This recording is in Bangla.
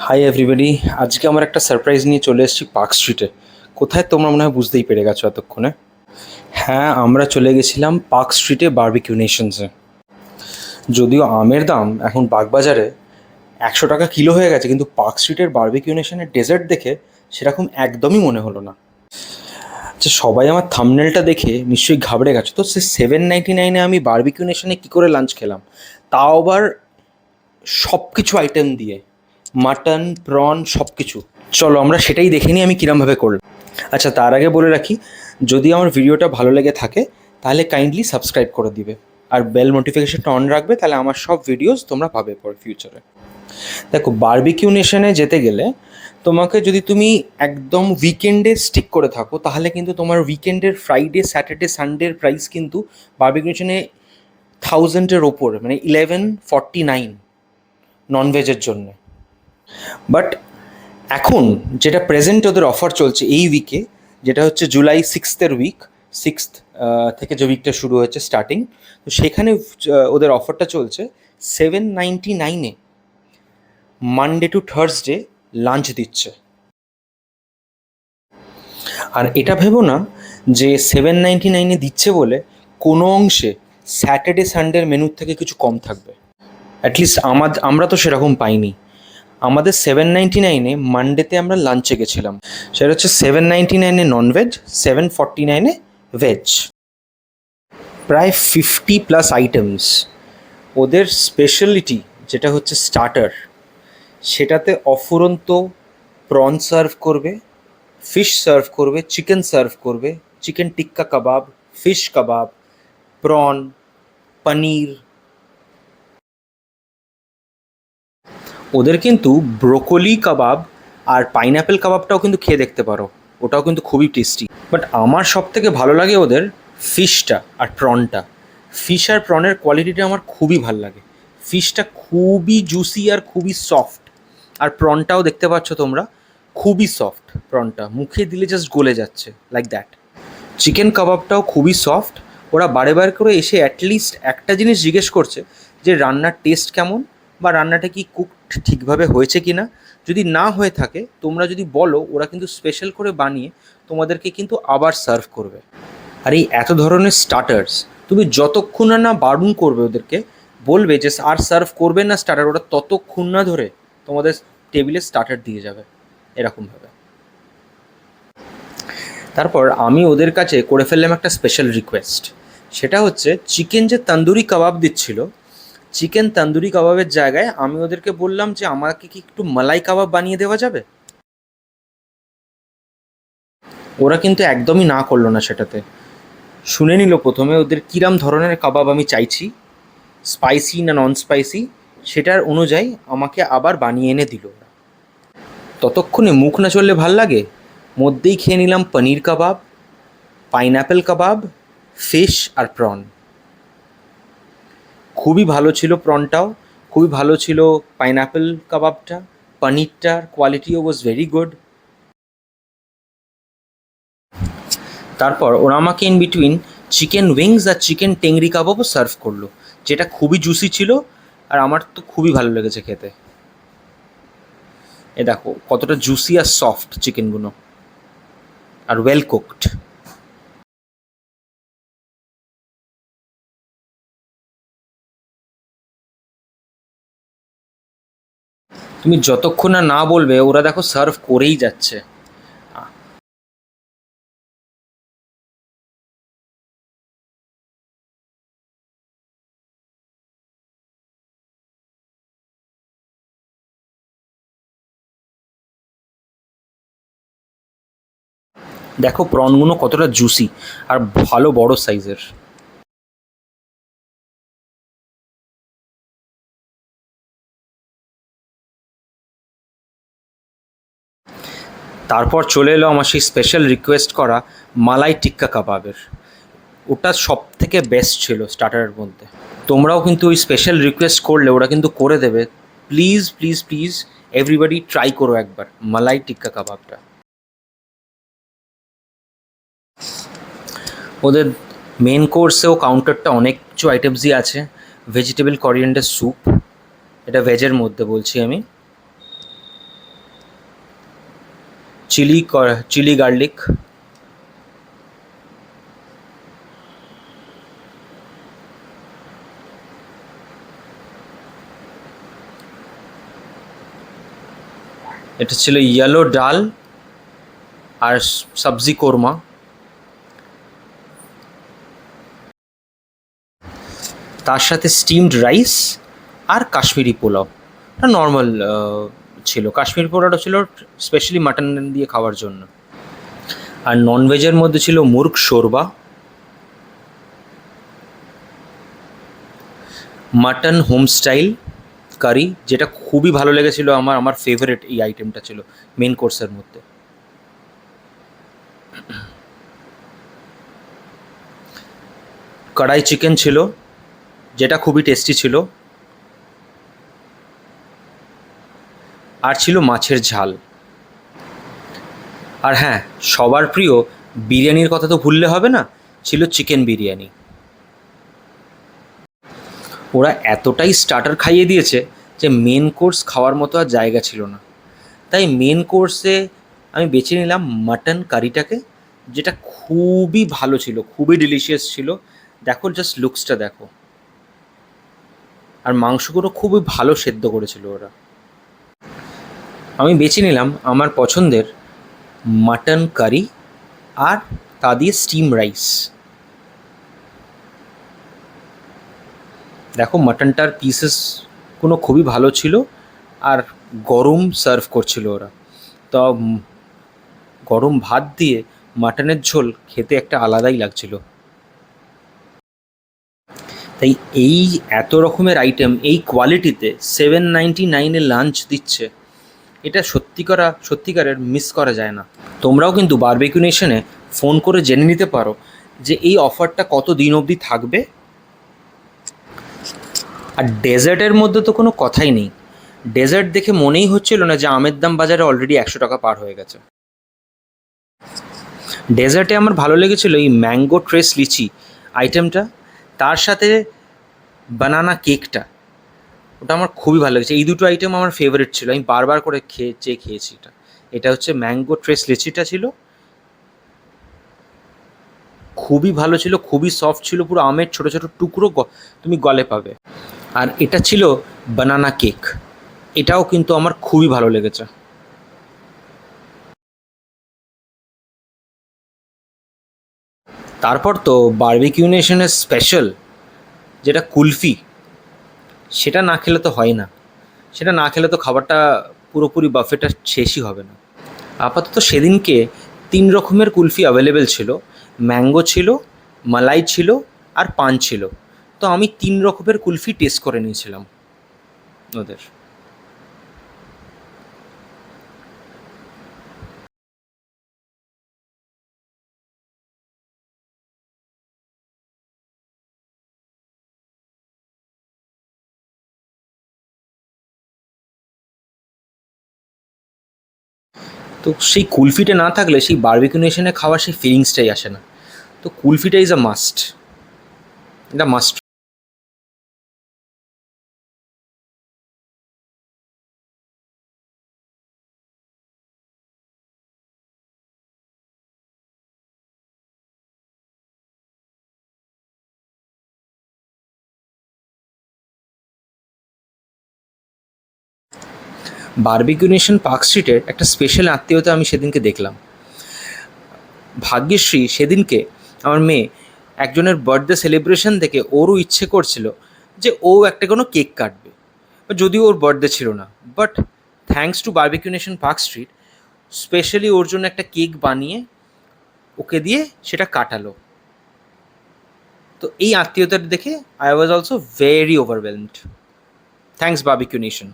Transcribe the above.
হাই এভরিবডি, আজকে আমার একটা সারপ্রাইজ নিয়ে চলে এসেছি পার্ক স্ট্রিটে। কোথায় তোমরা মনে হয় বুঝতেই পেরে গেছো এতক্ষণে। হ্যাঁ, আমরা চলে গেছিলাম পার্ক স্ট্রিটে বারবিকিউ নেশনসে। যদিও আমের দাম এখন বাগবাজারে 100 টাকা কিলো হয়ে গেছে, কিন্তু পার্ক স্ট্রিটের বারবিকিউ নেশনের ডেজার্ট দেখে সেরকম একদমই মনে হলো না। আচ্ছা, সবাই আমার থাম্বনেলটা দেখে নিশ্চয়ই ঘাবড়ে গেছো তো। সে 799-এ আমি বারবিকিউ নেশনে কী করে লাঞ্চ খেলাম, তাও আবার সব কিছু আইটেম দিয়ে, মাটন, প্রন, সব কিছু। চলো আমরা সেটাই দেখে নিই আমি কিরমভাবে করলাম। আচ্ছা, তার আগে বলে রাখি, যদি আমার ভিডিওটা ভালো লেগে থাকে তাহলে কাইন্ডলি সাবস্ক্রাইব করে দিবে আর বেল নোটিফিকেশনটা অন রাখবে, তাহলে আমার সব ভিডিওস তোমরা পাবে পরে ফিউচারে। দেখো, বারবিকিউ নেশনে যেতে গেলে তোমাকে, যদি তুমি একদম উইকেন্ডে স্টিক করে থাকো, তাহলে কিন্তু তোমার উইকেন্ডের ফ্রাইডে, স্যাটারডে, সানডের প্রাইস কিন্তু বারবিকিউ নেশনে 1000-এর ওপর, মানে 1149 ননভেজের জন্য। বাট এখন যেটা প্রেজেন্ট ওদের অফার চলছে এই উইকে, যেটা হচ্ছে জুলাই 6th উইক, 6th থেকে যে উইকটা শুরু হয়েছে স্টার্টিং, তো সেখানে ওদের অফারটা চলছে 799-এ মানডে টু থার্সডে লাঞ্চ দিচ্ছে। আর এটা ভেবো না যে 799-এ দিচ্ছে বলে কোনো অংশে স্যাটারডে সানডের মেনুর থেকে কিছু কম থাকবে। অ্যাটলিস্ট আমরা তো সেরকম পাইনি। আমাদের 799-এ মানডেতে আমরা লাঞ্চে গেছিলাম, সেটা হচ্ছে 799-এ ননভেজ, 749-এ ভেজ। প্রায় 50+ আইটেমস। ওদের স্পেশালিটি যেটা হচ্ছে স্টার্টার, সেটাতে অফুরন্ত প্রন সার্ভ করবে, ফিশ সার্ভ করবে, চিকেন সার্ভ করবে, চিকেন টিক্কা কাবাব, ফিশ কাবাব, প্রন, পনির। ওদের কিন্তু ব্রোকলি কাবাব আর পাইনঅ্যাপেল কাবাবটাও কিন্তু খেয়ে দেখতে পারো, ওটাও কিন্তু খুবই টেস্টি। বাট আমার সব থেকে ভালো লাগে ওদের ফিশটা আর প্রনটা। ফিশ আর প্রনের কোয়ালিটিটা আমার খুবই ভালো লাগে। ফিশটা খুবই জুসি আর খুবই সফট, আর প্রনটাও দেখতে পাচ্ছ তোমরা, খুবই সফট। প্রনটা মুখে দিলে জাস্ট গলে যাচ্ছে, লাইক দ্যাট। চিকেন কাবাবটাও খুবই সফট। ওরা বারে বারে করে এসে অ্যাটলিস্ট একটা জিনিস জিজ্ঞেস করছে যে রান্নার টেস্ট কেমন, বা রান্নাটা কি কুকড ঠিকভাবে হয়েছে কি না। যদি না হয়ে থাকে, তোমরা যদি বলো, ওরা কিন্তু স্পেশাল করে বানিয়ে তোমাদেরকে কিন্তু আবার সার্ভ করবে। আর এই এত ধরনের স্টার্টার্স, তুমি যতক্ষণ না বারণ করবে ওদেরকে, বলবে যে আর সার্ভ করবে না স্টার্টার, ওরা ততক্ষণ না ধরে তোমাদের টেবিলে স্টার্টার দিয়ে যাবে, এরকমভাবে। তারপর আমি ওদের কাছে করে ফেললাম একটা স্পেশাল রিকোয়েস্ট। সেটা হচ্ছে চিকেন যে তন্দুরি কাবাব দিচ্ছিল, চিকেন তন্দুরি কাবাবের জায়গায় আমি ওদেরকে বললাম যে আমাকে কি একটু মালাই কাবাব বানিয়ে দেওয়া যাবে। ওরা কিন্তু একদমই না করলো না সেটাতে। শুনে নিল প্রথমে ওদের কিরাম ধরনের কাবাব আমি চাইছি, স্পাইসি না নন স্পাইসি, সেটার অনুযায়ী আমাকে আবার বানিয়ে এনে দিল। ততক্ষণে মুখ না চললে ভাল লাগে, মধ্যেই খেয়ে নিলাম পনির কাবাব, পাইনঅ্যাপেল কাবাব, ফিশ আর প্রন। খুবই ভালো ছিল প্রনটাও, খুবই ভালো ছিল পাইনঅ্যাপেল কাবাবটা, পনিরটার কোয়ালিটিও ওয়াজ ভেরি গুড। তারপর ওরা আমাকে ইন বিটুইন চিকেন উইংস আর চিকেন টেংরি কাবাবও সার্ভ করলো, যেটা খুবই জুসি ছিল, আর আমার তো খুবই ভালো লেগেছে খেতে। এ দেখো কতটা জুসি আর সফট চিকেনগুলো, আর ওয়েল কুকড। তুমি যতক্ষণ না না বলবে, ওরা দেখো সার্ভ করেই যাচ্ছে। দেখো প্রনগুলো কতটা জুসি আর ভালো বড় সাইজের। তারপর চলে এলো আমার সেই স্পেশাল রিকোয়েস্ট করা মালাই টিক্কা কাবাবের। ওটা সব থেকে বেস্ট ছিল স্টার্টারের মধ্যে। তোমরাও কিন্তু ওই স্পেশাল রিকোয়েস্ট করলে ওরা কিন্তু করে দেবে। Please please please everybody try করো একবার মালাই টিক্কা কাবাবটা। ওদের মেন কোর্সেও কাউন্টারটা অনেক কিছু আইটেমসই আছে। ভেজিটেবল করিয়েন্ডার স্যুপ, এটা ভেজের মধ্যে বলছি আমি। Chilli garlic. এটা ছিল ইয়েলো ডাল আর সবজি কোরমা। তার সাথে স্টিমড রাইস আর কাশ্মীরি পোলাও। এটা নর্মাল ছিল। কাশ্মীরি পোলাওটা ছিল স্পেশালি মাটন দিয়ে খাওয়ার জন্য। আর ননভেজের মধ্যে ছিল murgh shorba, mutton home style কারি, যেটা খুবই ভালো লেগেছিলো আমার ফেভারিট এই আইটেমটা ছিল মেন কোর্সের মধ্যে। কড়াই চিকেন ছিল, যেটা খুবই টেস্টি ছিল। আর ছিল মাছের ঝাল। আর হ্যাঁ, সবার প্রিয় বিরিয়ানির কথা তো ভুললে হবে না, ছিল চিকেন বিরিয়ানি। ওরা এতটাই স্টার্টার খাইয়ে দিয়েছে যে মেন কোর্স খাওয়ার মতো আর জায়গা ছিল না। তাই মেন কোর্সে আমি বেছে নিলাম মাটন কারিটাকে, যেটা খুবই ভালো ছিল, খুবই ডিলিশিয়াস ছিল। দেখো, জাস্ট লুকসটা দেখো। আর মাংসগুলো খুবই ভালো সেদ্ধ করেছিল ওরা। আমি বেছে নিলাম আমার পছন্দের মাটন কারি আর তা দিয়ে স্টিম রাইস। দেখো, মাটনটার পিসেসগুলো খুবই ভালো ছিল আর গরম সার্ভ করছিল ওরা। তো গরম ভাত দিয়ে মাটনের ঝোল খেতে একটা আলাদাই লাগছিল। তাই এই এত রকমের আইটেম এই কোয়ালিটিতে 799-এ লাঞ্চ দিচ্ছে, এটা সত্যিকারের মিস করা যায় না। তোমরাও কিন্তু বারবিকিউ নেশনে ফোন করে জেনে নিতে পারো যে এই অফারটা কত দিন অবধি থাকবে। আর ডেজার্টের মধ্যে তো কোনো কথাই নেই। ডেজার্ট দেখে মনেই হচ্ছিল না যে আমের দাম বাজারে অলরেডি 100 টাকা পার হয়ে গেছে। ডেজার্টে আমার ভালো লেগেছিল এই ম্যাঙ্গো ট্রেস লিচি আইটেমটা, তার সাথে বানানা কেকটা, ওটা আমার খুবই ভালো লেগেছে। এই দুটো আইটেম আমার ফেভারিট ছিল, আমি বারবার করে খেয়েছি। এটা হচ্ছে ম্যাঙ্গো ট্রেস লিচিটা ছিল, খুবই ভালো ছিল, খুবই সফট ছিল, পুরো আমের ছোটো ছোটো টুকরো তুমি গলে পাবে। আর এটা ছিল বানানা কেক, এটাও কিন্তু আমার খুবই ভালো লেগেছে। তারপর তো বারবিকিউ নেশনের স্পেশাল যেটা কুলফি, সেটা না খেলে তো হয় না। সেটা না খেলে তো খাবারটা পুরোপুরি বাফেটা শেষই হবে না। আপাতত সেদিনকে 3 রকমের কুলফি অ্যাভেলেবেল ছিল। ম্যাঙ্গো ছিল, মালাই ছিল আর পান ছিল। তো আমি 3 রকমের কুলফি টেস্ট করে নিয়েছিলাম ওদের। তো সেই কুলফিটা না থাকলে সেই বারবিকিউ নেশনে খাওয়ার সেই ফিলিংসটাই আসে না। তো কুলফিটা ইজ আ মাস্ট, এটা মাস্ট। বারবিকিউ নেশন পার্ক স্ট্রিটের একটা স্পেশাল আত্মীয়তা আমি সেদিনকে দেখলাম। ভাগ্যশ্রী সেদিনকে, আমার মেয়ে, একজনের বার্থডে সেলিব্রেশন দেখে ওরও ইচ্ছে করছিল যে ও একটা কোনো কেক কাটবে, যদিও ওর বার্থডে ছিল না। But thanks to barbecue nation park street, specially ওর জন্য একটা কেক বানিয়ে ওকে দিয়ে সেটা কাটালো। তো এই আত্মীয়তাটা দেখে I was also very overwhelmed. Thanks barbecue nation.